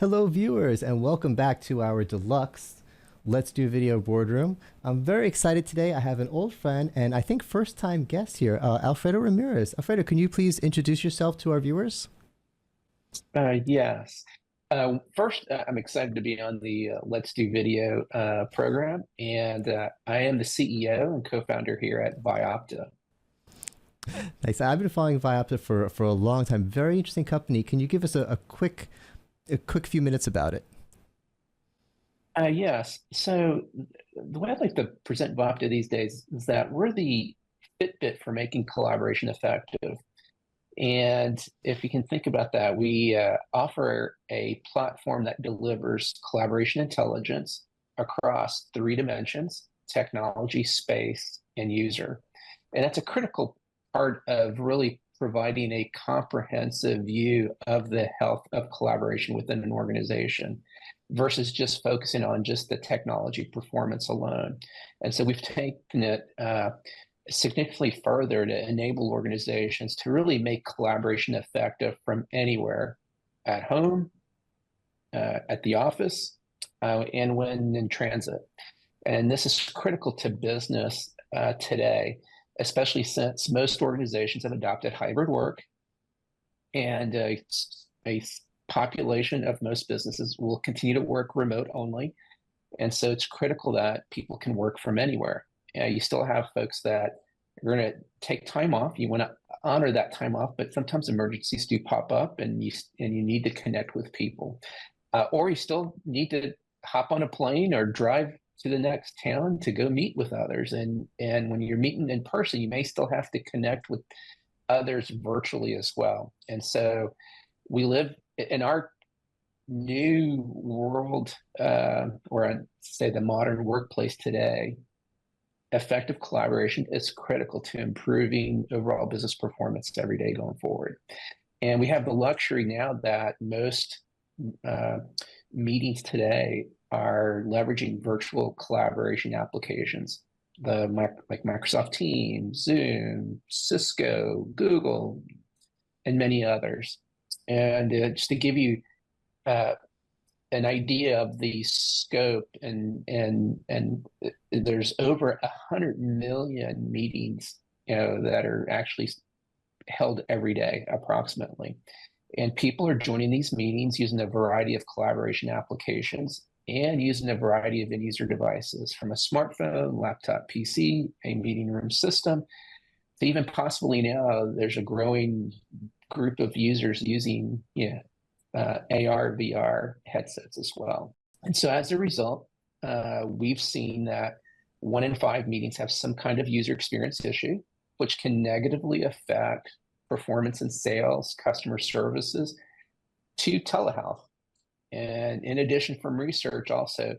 Hello, viewers, and welcome back to our deluxe Let's Do Video Boardroom. I'm very excited today. I have an old friend and I think first-time guest here, Alfredo Ramirez. Alfredo, can you please introduce yourself to our viewers? Yes. First, I'm excited to be on the Let's Do Video program, and I am the CEO and co-founder here at Vyopta. Nice. I've been following Vyopta for a long time. Very interesting company. Can you give us a quick few minutes about it? Yes. So the way I'd like to present Vyopta these days is that we're the Fitbit for making collaboration effective. And if you can think about that, we offer a platform that delivers collaboration intelligence across three dimensions: technology, space, and user. And that's a critical part of really providing a comprehensive view of the health of collaboration within an organization versus just focusing on just the technology performance alone. And so we've taken it significantly further to enable organizations to really make collaboration effective from anywhere, at home, at the office, and when in transit. And this is critical to business today, especially since most organizations have adopted hybrid work, and a population of most businesses will continue to work remote only. And so it's critical that people can work from anywhere. You still have folks that are going to take time off. You want to honor that time off, but sometimes emergencies do pop up, and you need to connect with people, or you still need to hop on a plane or drive to the next town to go meet with others. And when you're meeting in person, you may still have to connect with others virtually as well. And so we live in our new world, or I'd say the modern workplace today. Effective collaboration is critical to improving overall business performance every day going forward. And we have the luxury now that most meetings today are leveraging virtual collaboration applications, like Microsoft Teams, Zoom, Cisco, Google, and many others. And just to give you an idea of the scope, and there's over 100 million meetings, that are actually held every day, approximately. And people are joining these meetings using a variety of collaboration applications and using a variety of end user devices, from a smartphone, laptop, PC, a meeting room system, to even possibly now there's a growing group of users using AR, VR headsets as well. And so as a result, we've seen that 1 in 5 meetings have some kind of user experience issue, which can negatively affect performance in sales, customer services, to telehealth. And in addition, from research also,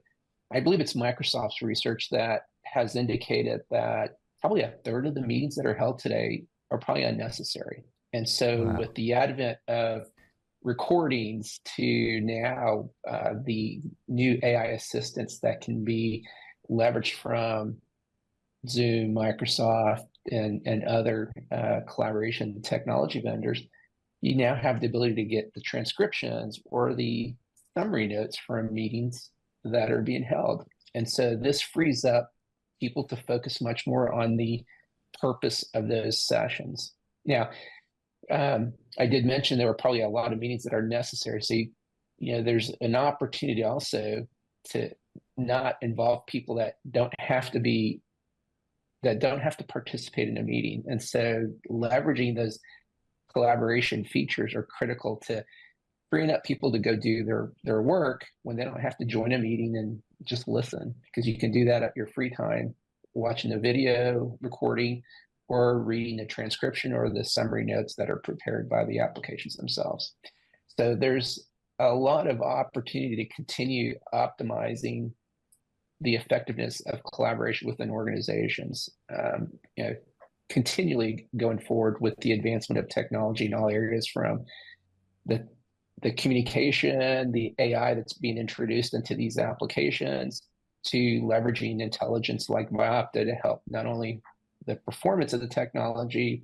I believe it's Microsoft's research that has indicated that probably a third of the meetings that are held today are probably unnecessary. And so Wow. with the advent of recordings to now the new AI assistants that can be leveraged from Zoom, Microsoft, and other collaboration technology vendors, you now have the ability to get the transcriptions or the summary notes from meetings that are being held. And so this frees up people to focus much more on the purpose of those sessions. Now, I did mention there were probably a lot of meetings that are necessary. So, there's an opportunity also to not involve people that don't have to participate in a meeting. And so leveraging those collaboration features are critical to freeing up people to go do their work when they don't have to join a meeting and just listen, because you can do that at your free time, watching a video recording or reading the transcription or the summary notes that are prepared by the applications themselves. So there's a lot of opportunity to continue optimizing the effectiveness of collaboration within organizations, continually going forward with the advancement of technology in all areas, from the communication, the AI that's being introduced into these applications, to leveraging intelligence like Vyopta to help not only the performance of the technology,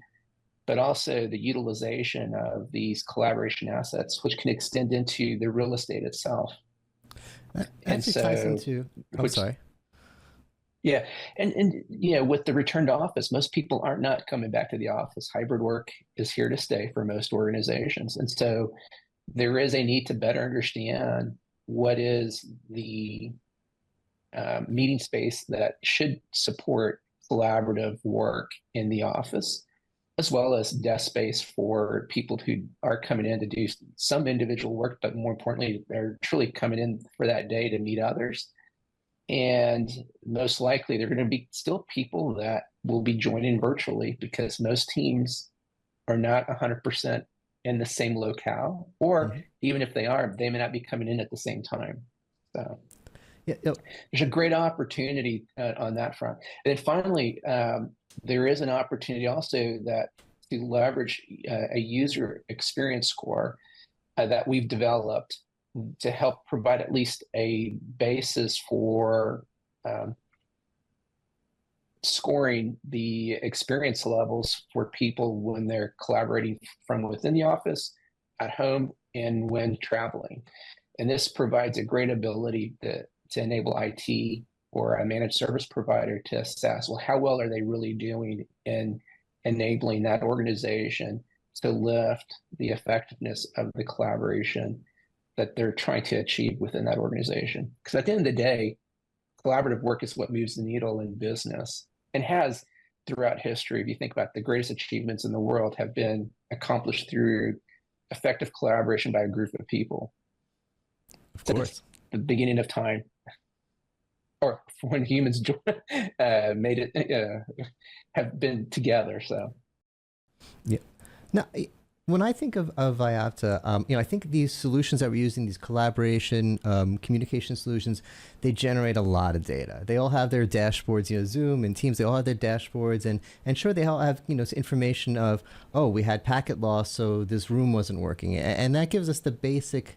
but also the utilization of these collaboration assets, which can extend into the real estate itself. That And actually ties so, into. I'm which, sorry. yeah, and with the return to office, most people are not coming back to the office. Hybrid work is here to stay for most organizations, and so there is a need to better understand what is the meeting space that should support collaborative work in the office, as well as desk space for people who are coming in to do some individual work, but more importantly, they're truly coming in for that day to meet others. And most likely, they're going to be still people that will be joining virtually because most teams are not 100% in the same locale, or Hmm. even if they are, they may not be coming in at the same time. So Yeah. there's a great opportunity on that front. And then finally, there is an opportunity also that to leverage a user experience score that we've developed to help provide at least a basis for um, scoring the experience levels for people when they're collaborating from within the office, at home, and when traveling. And this provides a great ability to enable IT or a managed service provider to assess, well, how well are they really doing in enabling that organization to lift the effectiveness of the collaboration that they're trying to achieve within that organization. Because at the end of the day, collaborative work is what moves the needle in business and has throughout history. If you think about the greatest achievements in the world have been accomplished through effective collaboration by a group of people. Of Since course. the beginning of time, or when humans made it, have been together. So, Yeah. Now, when I think of Vyopta, I think these solutions that we're using, these collaboration, communication solutions, they generate a lot of data. They all have their dashboards, Zoom and Teams, they all have their dashboards, and sure, they all have, information of, oh, we had packet loss, so this room wasn't working. And that gives us the basic,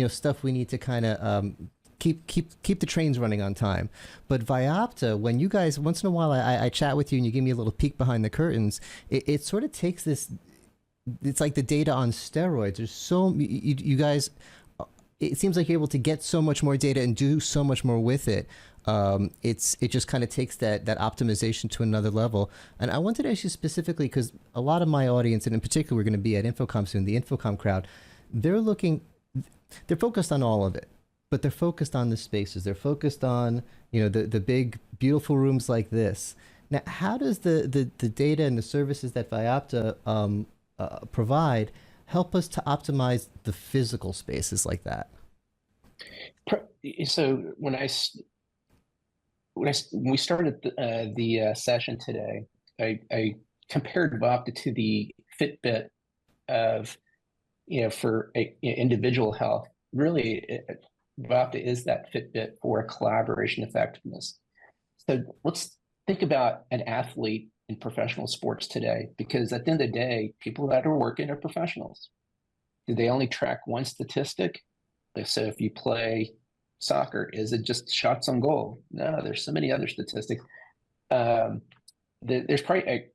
stuff we need to kind of keep the trains running on time. But Vyopta, when you guys once in a while I chat with you and you give me a little peek behind the curtains, it sort of takes this. It's like the data on steroids. There's you guys. It seems like you're able to get so much more data and do so much more with it. It just kind of takes that optimization to another level. And I wanted to ask you specifically because a lot of my audience, and in particular, we're going to be at InfoComm soon. The InfoComm crowd, they're focused on all of it, but they're focused on the spaces. They're focused on the big beautiful rooms like this. Now, how does the data and the services that Vyopta provide help us to optimize the physical spaces like that? so when we started the session today, I compared Vyopta to the Fitbit of for individual health. Really, Vyopta is that Fitbit for collaboration effectiveness. So let's think about an athlete in professional sports today, because at the end of the day, people that are working are professionals. Do they only track one statistic? So if you play soccer, is it just shots on goal? No, there's so many other statistics. Um, there's probably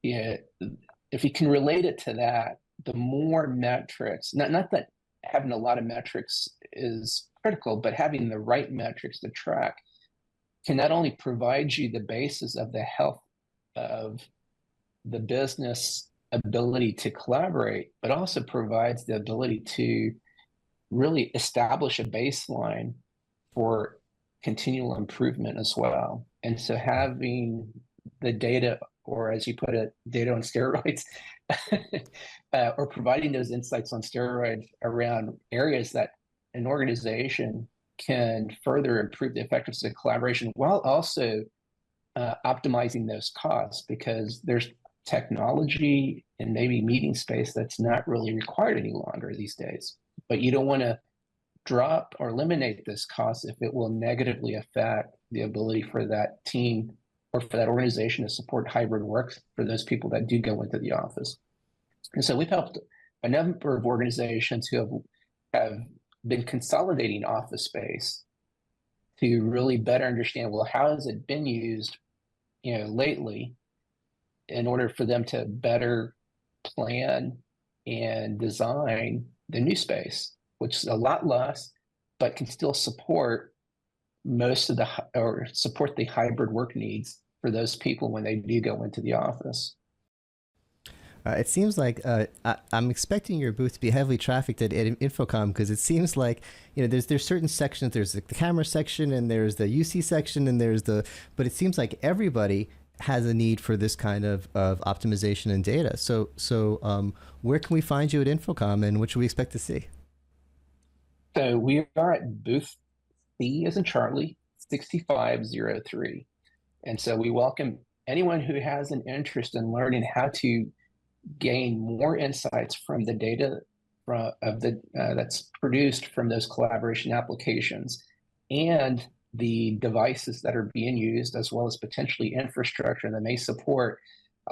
if you can relate it to that, the more metrics, not that having a lot of metrics is critical, but having the right metrics to track can not only provide you the basis of the health of the business ability to collaborate, but also provides the ability to really establish a baseline for continual improvement as well. And so having the data, or as you put it, data on steroids, or providing those insights on steroids around areas that an organization can further improve the effectiveness of collaboration while also optimizing those costs, because there's technology and maybe meeting space that's not really required any longer these days. But you don't want to drop or eliminate this cost if it will negatively affect the ability for that team or for that organization to support hybrid work for those people that do go into the office. And so we've helped a number of organizations who have been consolidating office space to really better understand, well, how has it been used lately, in order for them to better plan and design the new space, which is a lot less, but can still support support the hybrid work needs for those people when they do go into the office. It seems like I'm expecting your booth to be heavily trafficked at InfoComm, because it seems like, there's certain sections. There's the camera section, and there's the UC section, and but it seems like everybody has a need for this kind of optimization and data. So where can we find you at InfoComm, and what should we expect to see? So we are at booth C as in Charlie, 6503. And so we welcome anyone who has an interest in learning how to gain more insights from the data that's produced from those collaboration applications, and the devices that are being used, as well as potentially infrastructure that may support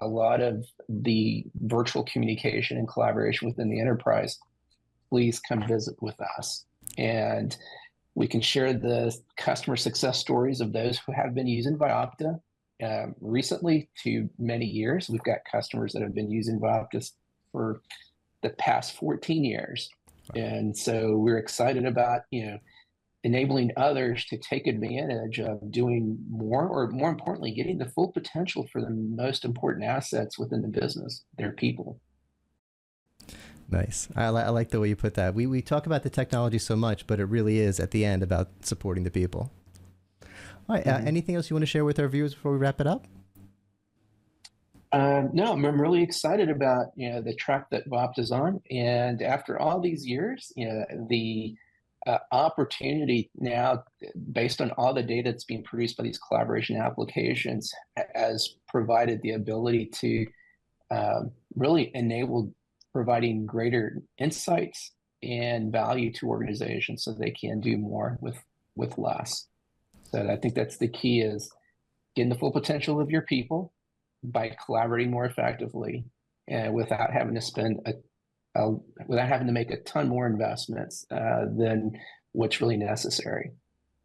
a lot of the virtual communication and collaboration within the enterprise. Please come visit with us, and we can share the customer success stories of those who have been using Vyopta recently to many years. We've got customers that have been using Vyopta for the past 14 years. Wow. And so we're excited about, enabling others to take advantage of doing more, or more importantly, getting the full potential for the most important assets within the business, their people. Nice. I like the way you put that. We talk about the technology so much, but it really is at the end about supporting the people. All right. Anything else you want to share with our viewers before we wrap it up? No, I'm really excited about the track that Vyopta's on, and after all these years, the opportunity now, based on all the data that's being produced by these collaboration applications, has provided the ability to really enable providing greater insights and value to organizations so they can do more with less. So I think that's the key, is getting the full potential of your people by collaborating more effectively, and without having to spend without having to make a ton more investments than what's really necessary.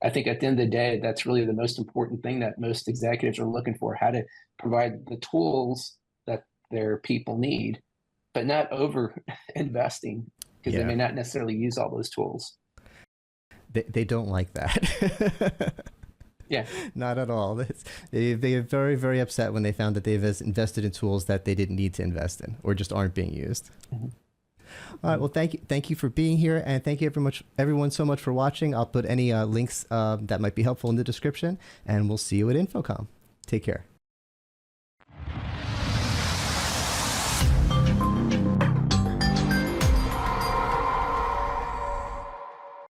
I think at the end of the day, that's really the most important thing that most executives are looking for: how to provide the tools that their people need, but not over investing, because they may not necessarily use all those tools. They don't like that. Yeah, not at all. They are very, very upset when they found that they've invested in tools that they didn't need to invest in, or just aren't being used. Mm-hmm. All right. Well, thank you for being here, and thank you everyone so much for watching. I'll put any links that might be helpful in the description, and we'll see you at InfoComm. Take care.